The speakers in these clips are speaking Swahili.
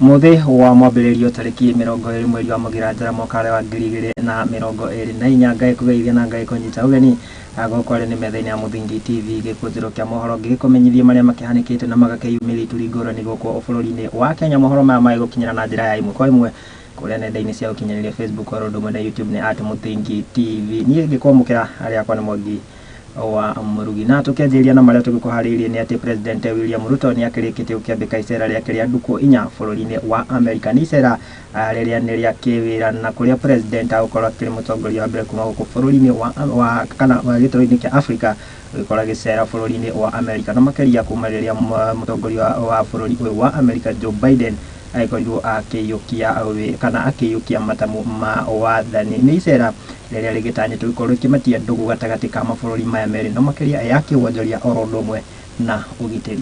Muthi wa mwambĩrĩrio tarĩki 20 mweri wa Mũgira njara mwaka wa 2024 Ngai kũgeithia na Ngai kũnyita ũgeni agũkorwo nĩ metha-inĩ ya Muthingi TV gĩkũnjĩro kĩa mohoro gĩkũmenyithia marĩa makĩhanĩkĩte na magakĩyumĩria ituri ngũrani gũkũ bũrũri-inĩ wa Kenya. Mohoro maya magũkinyĩra na njĩra ya ĩmwe kwa ĩmwe kũrĩa nenda-inĩ cia ũkinyanĩria Facebook o ũndũ ũmwe na YouTube nĩ @Muthingi TV. Niĩ ngĩkwamũkĩra harĩa akwa nĩ Mwangi wa Murugi, na tukianjiria na maria tugikuhariirie ni ati President William Ruto ni akirikite ukiambika icera ria kiria nduku 4 bũrũri-inĩ wa America. Ni icera riria ni ria kiwira na kuria President agukorwo akiri mutongoria wa mbere kuma gũkũ bũrũri-inĩ wa kana gĩtũũro-inĩ kĩa Africa gũkorwo gĩcera bũrũri-inĩ wa America, na makiria kuma riria mutongoria wa bũrũri ũyũ wa America Joe Biden aikorirwo akĩiyũkia matamu ma wathani. Nĩ icera rĩrĩa rĩgĩtanyĩtwo gũkorwo rĩkĩmatia ndũgũ gatagatĩ ka mabũrũri maya merĩ na makĩria ya kĩwonjoria oro ũndũ ũmwe na ũgitĩri.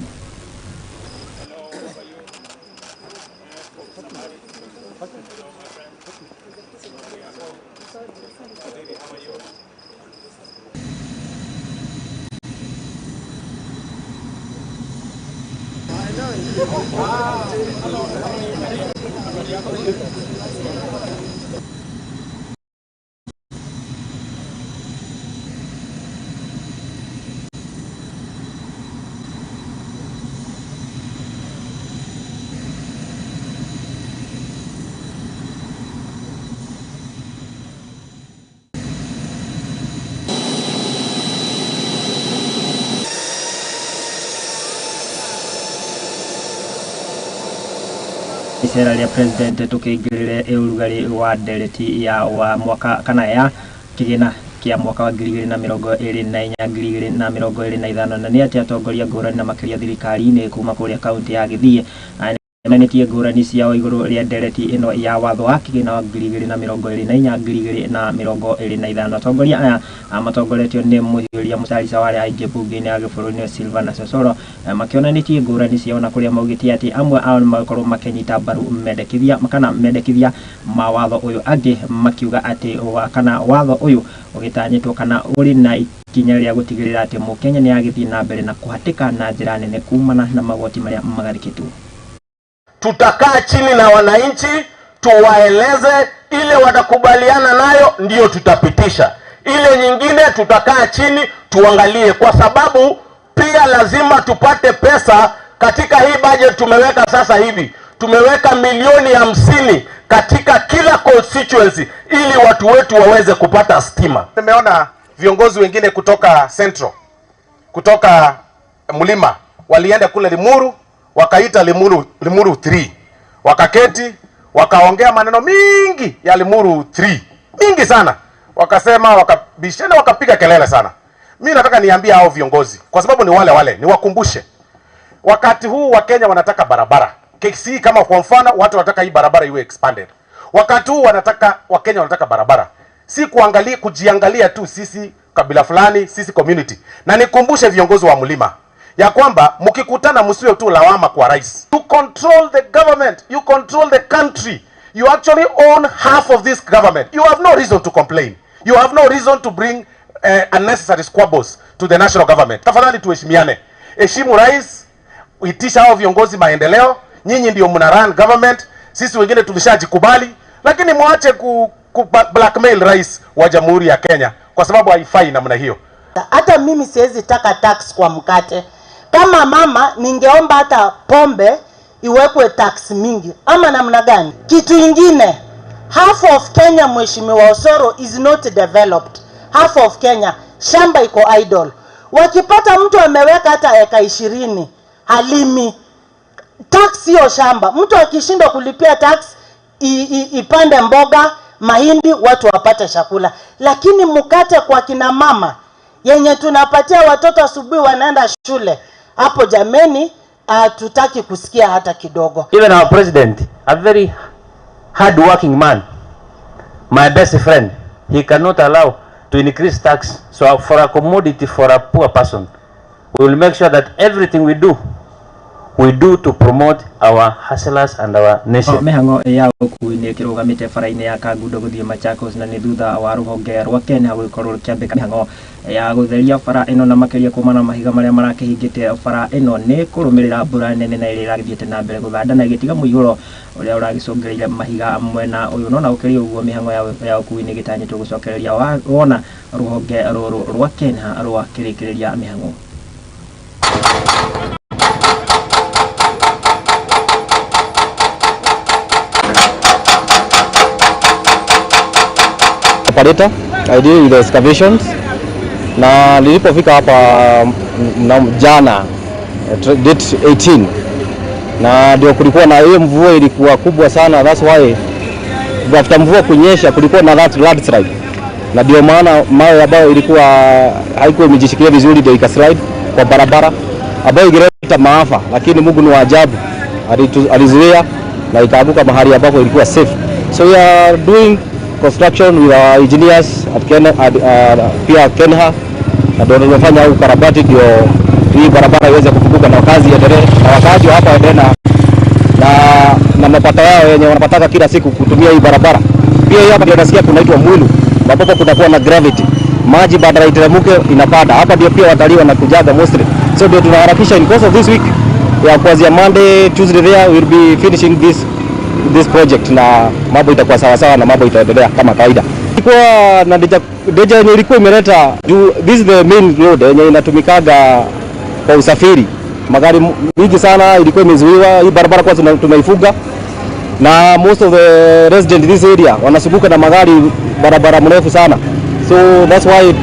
Icera rĩa President tukĩingĩrĩre ũrugarĩ wa ndereti ya wa mwaka kana ya kĩgĩna kĩa mwaka wa 2024 2025, na nĩ atĩ atongoria ngũrani na makĩria thirikari-inĩ kuma kũrĩa kaunti ya Gĩthii nĩtie ngũrani ciao igũrũ rĩa ndereti ĩno ya watho wa kĩgĩna wa 2024 2025. Atongoria aya matongoretio nĩ mũhĩria Musalia Wale aingĩ bunge-inĩ ya gĩbũrũri-inĩ Silvana Sosoro makĩonanĩtie ngũrani ciao na kũrĩa maugĩte atĩ amwe ao nĩmakorwo makĩnyita mbaru mendekithia mawatho ũyũ, angĩ makiuga atĩ kana watho ũyũ ũgĩtanyĩtwo kana ũrĩ na ikinya rĩa gũtigĩrĩra atĩ Mũkenya nĩ agĩthiĩ na mbere na kũhatĩka na njĩra nene kumana na magoti marĩa magarikĩtwo. Tutakaa chini na wananchi tuwaeleze, ile watakubaliana nayo ndio tutapitisha, ile nyingine tutakaa chini tuangalie, kwa sababu pia lazima tupate pesa. Katika hii budget tumeweka sasa hivi tumeweka milioni 50 katika kila constituency ili watu wetu waweze kupata stima. Nimeona viongozi wengine kutoka Central, kutoka Mlima walienda kule Limuru, wakaita Limuru 3, wakaketi wakaongea maneno mingi ya Limuru 3 mingi sana, wakasema, wakabishana, wakapiga kelele sana. Mimi nataka niambie hao viongozi, kwa sababu ni wale niwakumbushe, wakati huu wa Kenya wanataka barabara KC, kama kwa mfano watu wanataka hii barabara iwe expanded. Wakati huu Wakenya wanataka barabara, si kujiangalia tu sisi kabila fulani, sisi community. Na nikumbushe viongozi wa Mlima ya kwamba mkikutana msiwe tu lawama kwa rais. You control the government, you control the country, you actually own half of this government. You have no reason to complain, you have no reason to bring unnecessary squabbles to the national government. Tafadhali tuheshimiane, heshimu rais, uitisha hao viongozi maendeleo. Nyinyi ndio mna run government, sisi wengine tulishajikubali, lakini muache blackmail rais wa Jamhuri ya Kenya, kwa sababu haifai namna hiyo. Hata mimi siwezi taka tax kwa mkate. Kama mama ningeomba hata pombe iwekwe tax mingi, ama namna gani? Kitu ingine, half of Kenya, Mheshimiwa Osoro, is not developed. Half of Kenya shamba iko idle. Wakipata mtu ameweka hata eka 20 halimi, tax hiyo shamba. Mtu akishindwa kulipia tax, ipande mboga, mahindi, watu wapate chakula. Lakini mkate kwa kina mama yenye tunapatia watoto asubuhi wanaenda shule, hapo jameni tutaki kusikia hata kidogo. Even our president, a very hard working man, my best friend, he cannot allow to increase tax. So for a commodity, for a poor person, we will make sure that everything we do we do to promote our hustlers and our nation. Mihango ya ukui ni kirugamite faraine ya Kangundo guthie Machakos na ni thutha wa ruhonge rwa Kenya gukorwo kiambika mihango ya gutheria fara ino na makiria kumana mahiga maria marakihingite fara ino ni kurumirira mbura nene na iri iragithiete na mbere guthanda na gitiga muiguro uria uragicungereire mahiga mwena uyu no na ukiri uguo mihango ya ukui ni gitanyitwo gucokereria wona ruhonge ruru rwa Kenya rwa kirikiriria mihango. Operator, I did the excavations na nilipofika hapa jana date 18 na ndio kulikuwa na hiyo mvua ilikuwa kubwa sana. That's why after mvua kunyesha kulikuwa na that landslide, na ndio maana mawe ambayo ilikuwa haikuwa imejishikilia vizuri ndio ikaslide kwa barabara ambayo ingeleta maafa, lakini Mungu ni wa ajabu, alizuia na ikaanguka mahali ambapo ilikuwa safe. So we are doing construction with our engineers at pia Kenha, na ndio tunafanya ukarabati ndio hii barabara iweze kufunguka na wakazi endelee, na wakazi hapa endelee na mapato yao yenye wanapataka kila siku kutumia hii barabara. Pia hapa ndio nasikia kunaitwa Mwilu ambapo kutakuwa na gravity, maji badala iteremke inapanda hapa, ndio pia watalii wanakujaga mostly. So ndio tunaharakisha in course of this week ya kuanzia Monday, Tuesday there we'll be finishing this project na mambo itakuwa sawa sawa na mambo itaendelea kama kawaida. Ilikuwa na deja yenye ilikuwa imeleta, this is the main road yenye inatumikaga kwa usafiri, magari mingi sana ilikuwa imezuiwa. Hii barabara kwa tunaifuga na most of the residents in this area wanasumbuka na magari barabara mrefu sana, so that's why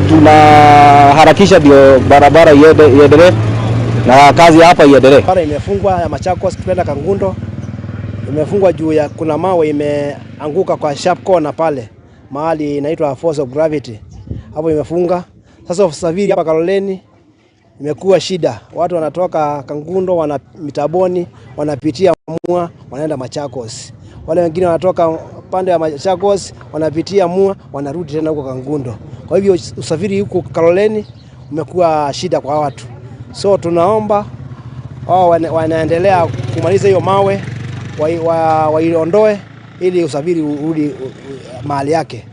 tunaharakisha ndio barabara iendelee na kazi hapa iendelee. Barabara imefungwa ya Machakos kwenda Kangundo, imefungwa juu ya kuna mawe imeanguka kwa sharp corner pale mahali inaitwa force of gravity, hapo imefunga. Sasa usafiri hapa Kaloleni imekuwa shida, watu wanatoka Kangundo wana Mitaboni wanapitia Mua wanaenda Machakos, wale wengine wanatoka pande ya Machakos wanapitia Mua wanarudi tena huko Kangundo. Kwa hivyo usafiri huko Kaloleni umekuwa shida kwa watu, so tunaomba wao wanaendelea kumaliza hiyo mawe waiondoe ili usafiri urudi mahali yake.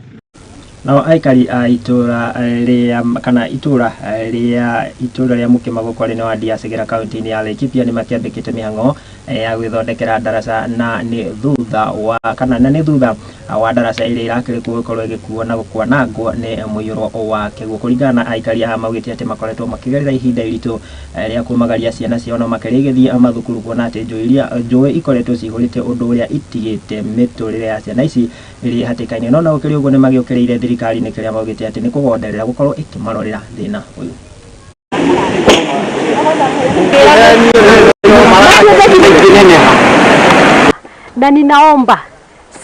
Na aikari a itura ria kana itura ria Mukima gukore wa Diasegera county ni ya Laikipia ni makiambikite mihango ya gwithondekera darasa na ni thutha wa kana na ni thutha wa darasa ile irakire gukorwo igikuo na gukwanangwo ni muiyuro wa kiguo. Kuringana na aikari a maugite ati makoretwo makigerera ihinda iritu ria kumagaria ciana ciao na makirigithia amathukuru kuona ati njui ikoretwo cihurite undu uria itigite miturire ya ciana ici iri hatikaine. No na ukiri uguo ni magiokereire thirikari ni kiria maugite ati ni kugonderera gukorwo ikimarorera thina uyu. Na ninaomba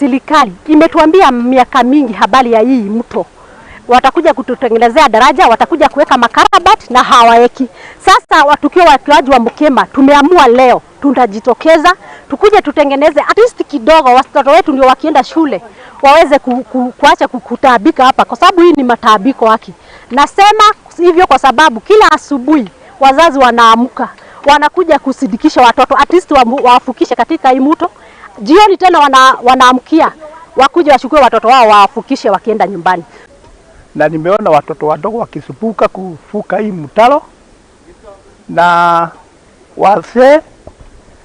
serikali, imetuambia miaka mingi habari ya hii mto, watakuja kututengenezea daraja, watakuja kuweka makarabati na hawaeki. Sasa tukiwa watuaji wa Mukima tumeamua leo tutajitokeza tukuje tutengeneze at least kidogo, watoto wetu ndio wakienda shule waweze kuacha kutaabika hapa, kwa sababu hii ni mataabiko haki. Nasema hivyo kwa sababu kila asubuhi wazazi wanaamka wanakuja kusidikisha watoto at least wafukishe katika hii mto. Jioni tena wanaamkia wakuja wachukue watoto wao wafukishe wakienda nyumbani. Na nimeona watoto wadogo wakisupuka kufuka hii mtaro, na wazee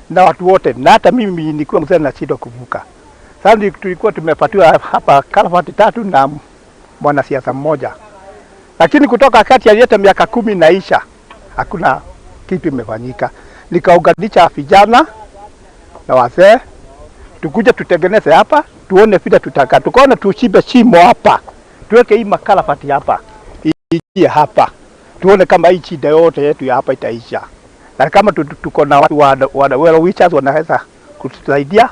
na watu wote, na hata mimi nilikuwa mzee na shida kuvuka. Sasa tulikuwa tumepatiwa hapa kalafati 3 na mwanasiasa mmoja, lakini kutoka kati ya yote miaka 10 naisha hakuna kitu imefanyika. Nikaunganisha vijana na wazee tukuje tutengeneze hapa, tuone vile tukaona tuchibe shimo hapa, tuweke hii makalafati hapa iingie hapa, tuone kama hii shida yote yetu ya hapa itaisha. Na kama tuko na watu wa well wishers wanaweza kutusaidia,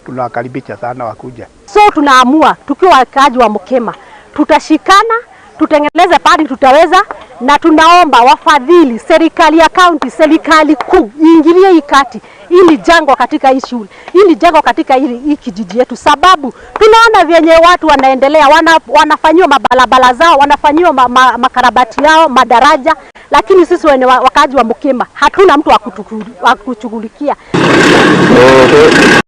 tunawakaribisha sana wakuja. So tunaamua tukiwa wakaaji wa Mukima tutashikana tutengeneze padi tutaweza, na tunaomba wafadhili, serikali ya county, serikali kuu iingilie hii kati hii ni jangwa katika hii shule, hii ni jangwa katika hii kijiji yetu, sababu tunaona vyenye watu wanaendelea, wanafanyiwa mabalabala zao, wanafanyiwa makarabati yao, madaraja, lakini sisi wenye wakaji wa Mukima hatuna mtu wa kushughulikia.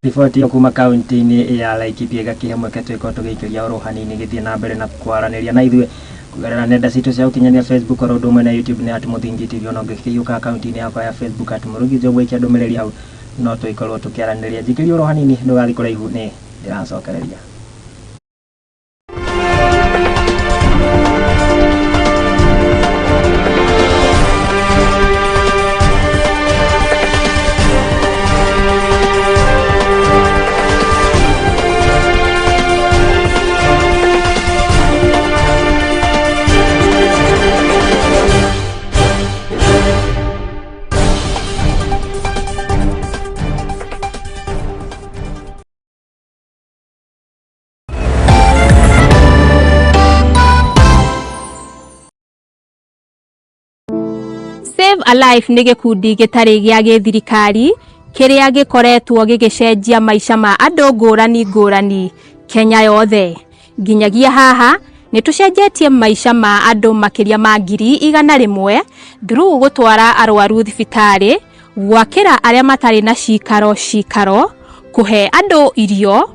Ripoti kuma kaunti ya Laikipia gakihemwe ketwiko tugikiria rohani-ini githie na mbere na kwaraniria na ithuĩ kugerera nenda citu cia ukinyania Facebook oro ndumwe na YouTube ni @Muthingi TV ono ngikiyuka akaunti-ini yakwa ya Facebook @Murugi Njogu ikia ndumiriri hau no twikorwo tukiaraniria njikirio rohani-ini ndugathi kuraihu ni ndiracokereria. Save a Life nĩ gĩkundi gĩtarĩ gĩa gĩthirikari kĩrĩa gĩkoretwo gĩgĩcenjia maica ma andũ ngũrani Kenya yothe. Nginyagia haha nĩ tũcenjetie maica ma andũ makĩria ma 100,000 through gũtwara arwaru thibitarĩ, gwakĩra arĩa matarĩ na cikaro, kũhe andũ irio,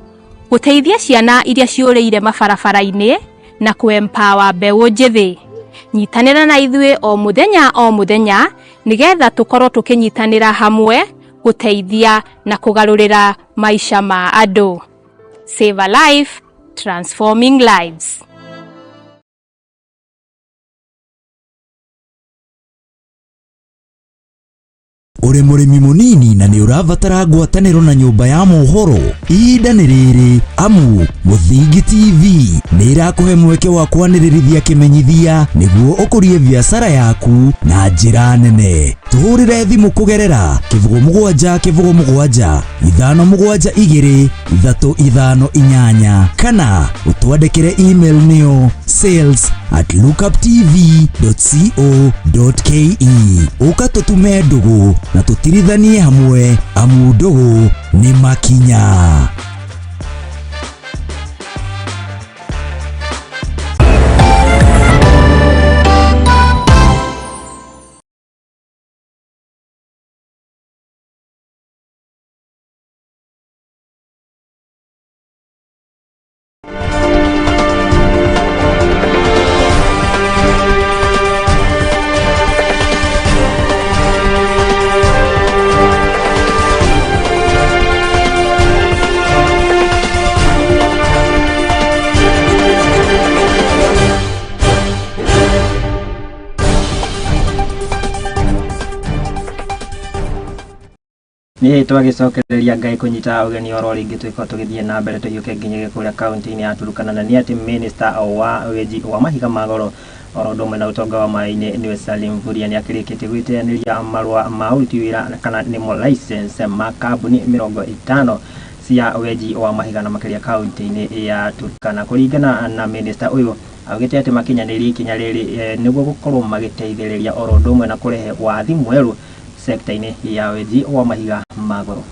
gũteithia ciana iria ciũrĩire mabarabara-inĩ na kũ-empower mbeũ njĩthĩ. Nyitanĩra na ithuĩ o mũthenya nigetha tũkorwo tũkĩnyitanĩra hamwe gũteithia na kũgarũrĩra maica ma andũ. Save a Life, transforming lives. Uri murimi munini na ni urabatara ngwataniro na nyumba ya mohoro, ihinda ni riri, amu Muthingi TV ni irakuhe mweke wa kwanirĩrithia kimenyithia niguo ũkũrie biacara yaku na njĩra nene. Tuhurire thimu kugerera 0777 572 358 kana utwandĩkĩre email nĩyo sales@lookuptv.co.ke. Uka tutume ndugu na tutirithanie hamwe, amu ndugu ni makinya. Ni twagicokereria Ngai kunyita ugeni oro ringi twiko tugithie na mbere tuhiuke nginya kuria kaunti-ini ya Turkana na ni ati minister wa weji wa mahiga magoro oro ndumwe na utonga wa maĩ-inĩ niwe Salim Mvurya ni akirikitie gwiteanĩria marũa ma ũruti wĩra kana nimo license ma kambuni 50 cia weji wa mahiga na makiria kaunti-ini ya Turkana. Kuringana na minister uyu augite ati makinyanĩria ikinya rĩrĩ nĩguo gũkorwo magĩteithĩrĩria oro ndumwe na kurehe wathi mwerũ sekta-ini ya weji wa mahiga magoro.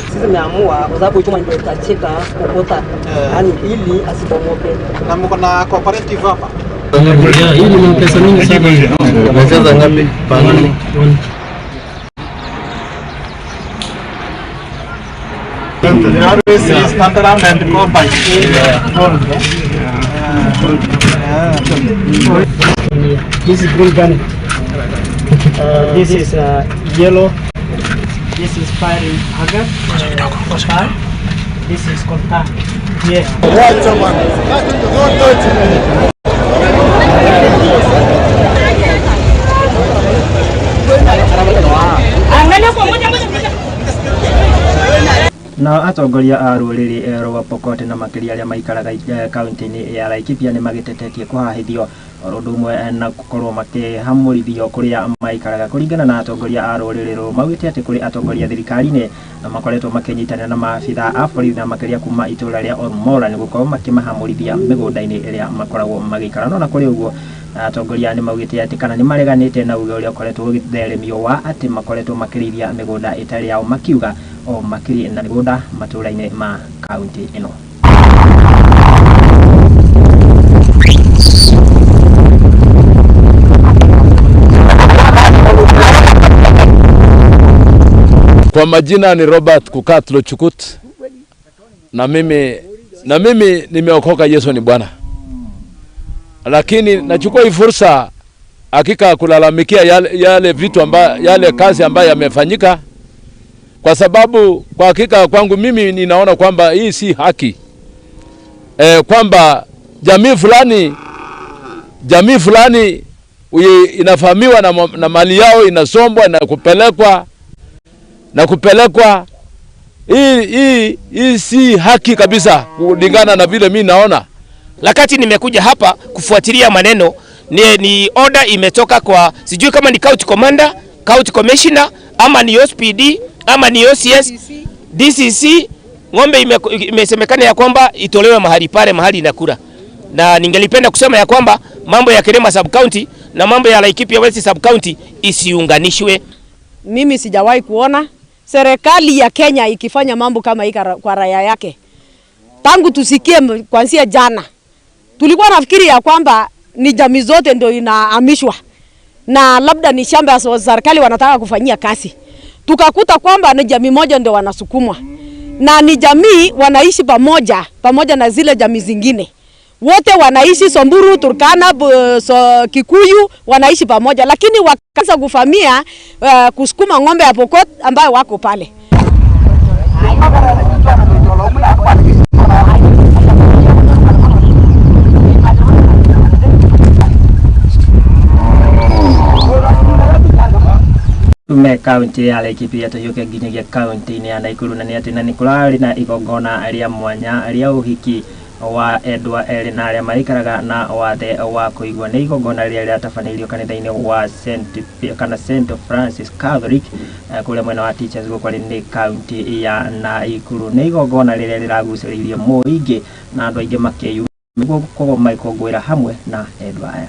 Sisi tumeamua kwa sababu chuma ndio tutacheka kokota, yani ili asipomoke. Na mko na cooperative hapa. Hii ni pesa mingi sana. Unacheza ngapi? Panani. This is green garnet. This is yellow. This is fire agar. This is coltan. Yes. Na atongoria a rũrĩrĩ rwa Pokot na makĩria arĩa maikaraga kaunti-inĩ ya Laikipia nĩ magĩtetetie kũhahithio ũndũ ũmwe na gũkorwo makĩhamũrithio kũrĩa maikaraga. Kũringana na atongoria a rũrĩrĩ rũu, maugĩte atĩ kũrĩ atongoria thirikari-inĩ na makoretwo makĩnyitanĩra na maabitha a borithi na makĩria kuma itũũra rĩa Olmora nĩ gũkorwo makĩmahamũrithia mĩgũnda-inĩ ĩrĩa makoragwo magĩikara. No na kũrĩ ũguo, atongoria nĩ maugĩte atĩ kana nĩ mareganĩte na uge ũrĩa ũkoretwo ũgĩtheremio wa atĩ makoretwo makĩrĩithia mĩgũnda ĩtarĩ yao, makiuga o makĩrĩ na mĩgũnda matũũra-inĩ ma kaunti ĩno. Kwa majina ni Robert Kukat Lochukut, na mimi nimeokoka, Yesu ni Bwana. Lakini nachukua hii fursa hakika kulalamikia yale vitu yale kazi ambayo yamefanyika, kwa sababu kwa hakika kwangu mimi ninaona kwamba hii si haki. Kwamba jamii fulani inafahamiwa na mali yao inasombwa na kupelekwa. Hii si haki kabisa kulingana na vile mimi naona. Lakati nimekuja hapa kufuatilia maneno ni order imetoka kwa sijui kama ni county commander, county commissioner ama ni OSPD ama ni OCS, DCC. Ng'ombe imesemekana ya kwamba itolewe mahali inakula. Na ningelipenda kusema ya kwamba mambo ya Kirema sub county na mambo ya Laikipia West sub county isiunganishwe. Mimi sijawahi kuona serikali ya Kenya ikifanya mambo kama hii kwa raia yake. Tangu tusikie kuanzia jana, tulikuwa nafikiri ya kwamba ni jamii zote ndio inahamishwa na labda ni shamba za serikali wanataka kufanyia kazi. Tukakuta kwamba ni jamii moja ndio wanasukumwa, na ni jamii wanaishi pamoja na zile jamii zingine. Wote wanaishi Samburu, Turkana, Kikuyu wanaishi pamoja, lakini wakaanza kufamia kusukuma ng'ombe ya Pokot ambayo wako pale. Tume kaunti ya Laikipia tuhiuke nginyagia kaunti-inĩ ya Nakuru, na nĩ atĩ na nĩ kũrarĩ na igongona rĩa mwanya rĩa ũhiki wa endwa erĩ na arĩa maikaraga na wathe wa kũigua. Nĩ igongona rĩrĩa rĩatabanĩirio kanitha-inĩ wa St Francis Catholic kũrĩa mwena wa Teachers gũkũ nĩ kaunti ya Nakuru. Nĩ igongona rĩrĩa rĩragucĩrĩirie mũingĩ na andũ aingĩ makĩyumĩria nĩguo gũkorwo magĩkũngũĩra hamwe na endwa aya.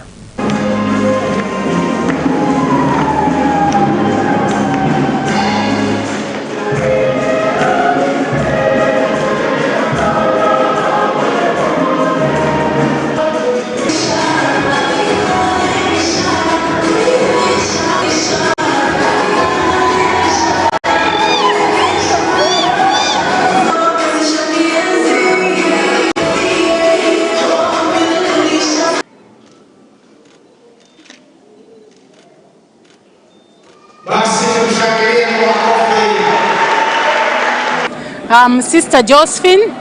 I'm Sister Josephine.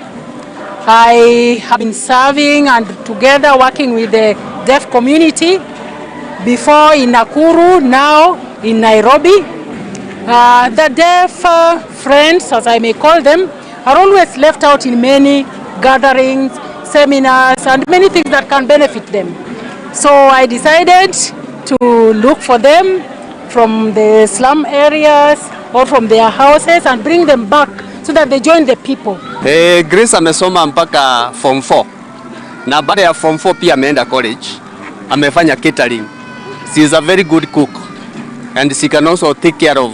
I have been serving and together working with the deaf community before in Nakuru, now in Nairobi. The deaf friends, as I may call them, are always left out in many gatherings, seminars, and many things that can benefit them. So I decided to look for them from the slum areas or from their houses and bring them back so that they join the people. Grace amesoma mpaka form 4. Na baada ya form 4 pia ameenda college. Amefanya catering. She is a very good cook. And she can also take care of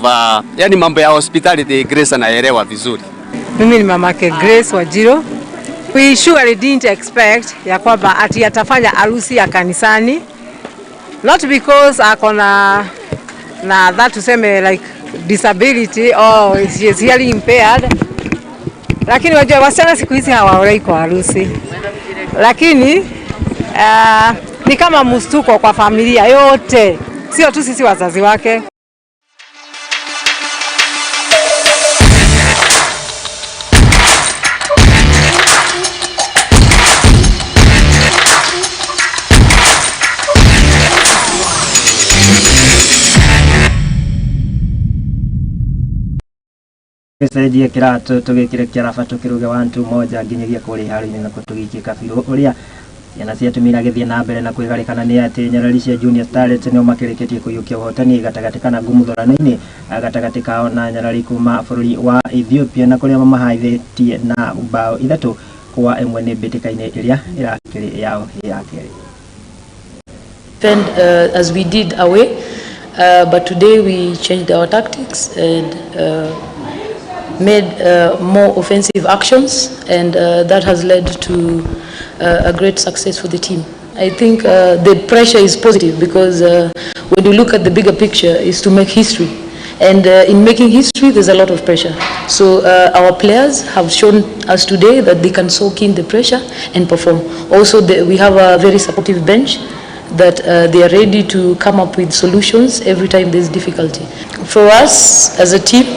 yani mambo ya hospitality. Grace anaelewa vizuri. Mimi ni mamake Grace Wajiro. We surely didn't expect ya kwamba ati atafanya harusi ya kanisani. Not because akona na that tuseme like disability or she is hearing impaired. Lakini wajua wasichana siku hizi hawaolei kwa harusi. Lakini ni kama mstuko kwa familia yote. Sio tu sisi wazazi wake. Tugicenjie kiratu tugikire kirafa tukiruge 1-2 nginyagia kuri hari-ini na kutugiki kabiru uria yana cia tumira githie na mbere na kwigarikana ni ati Nyarari cia Junior Starlets nio makirikitie kuyukia uhotani gatagati kana ngumuthorano-ini gatagati kao na Nyarari kuma bururi wa Ethiopia na kuria mamahaithitie na bao 3-1 ni bitika-ini iria irakiri yao ya keri. Defend as we did away, but today we changed our tactics and made more offensive actions, and that has led to a great success for the team. I think the pressure is positive because when you look at the bigger picture is to make history, and in making history there's a lot of pressure. So our players have shown us today that they can soak in the pressure and perform. Also we have a very supportive bench that they are ready to come up with solutions every time there's difficulty. For us as a team,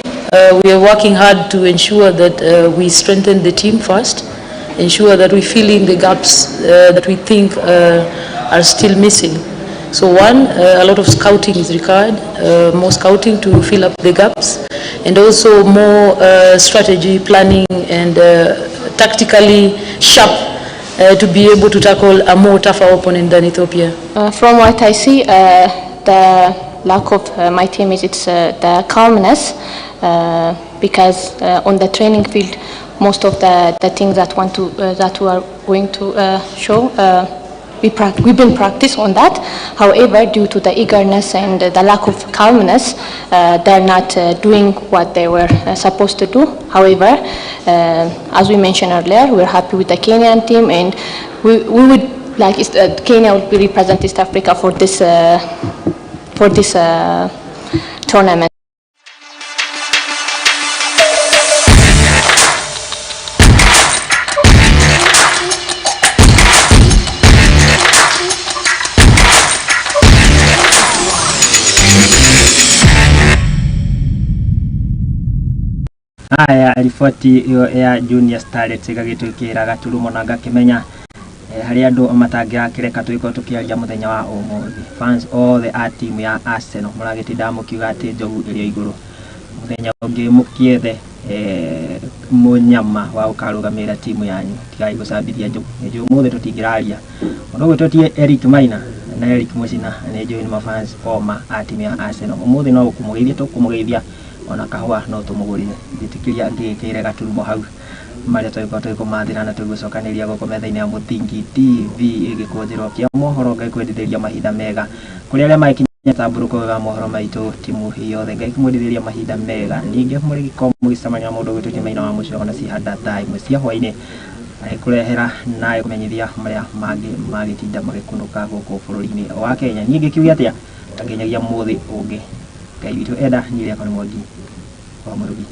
we are working hard to ensure that we strengthen the team first, ensure that we fill in the gaps that we think are still missing. So one, a lot of scouting is required, more scouting to fill up the gaps, and also more strategy planning and tactically sharp to be able to tackle a more tougher opponent than Ethiopia. From what I see, the lack of my team is the calmness, because on the training field, most of the things that we are going to show, we've been practice on that. However, due to the eagerness and the lack of calmness, they're not doing what they were supposed to do. However, as we mentioned earlier, we're happy with the Kenyan team, and we would like Kenya will represent East Africa for this tournament. Haya, riboti iyo ya Junior Starlets igagitwikira gaturumo na ngakimenya hari andu matangiraka twiko tukiaria muthenya wa umuthi. Fans all the team ya Arsenal muragitinda mukiuga ati njogu irio iguru muthenya ungi mukiethe munyama wa ukarugamira timu yanyu tigai gucambithia njogu umuthi tutingiraria mundu gwitwetie Eric Maina na Eric Mucina ni join ma fans oma team ya Arsenal umuthi no ukumugeithia tukumugeithia ona kahwa no tumugurire nditikiria ngikire gaturumo hau maria twiko mathira na tugucokaniria goko metha-ini ya Muthingi TV igikunjirwo kia mohoro ngai kwendithĩria mahinda mega kuri aria makinya tamburuko ga mohoro maitu timu hiyo ngai kumwendithĩria mahinda mega ninge muri gikomo gicamania mundu gwitu Maina wa Mucio na cihanda time cia hwaini kurehera na kumenyithia maria magitinda magikunuka goko bururi-ini wa Kenya ninge kiugia atia tanginyagia muthi ungi ngai witu enda nyiria kana mwangi wa murugi.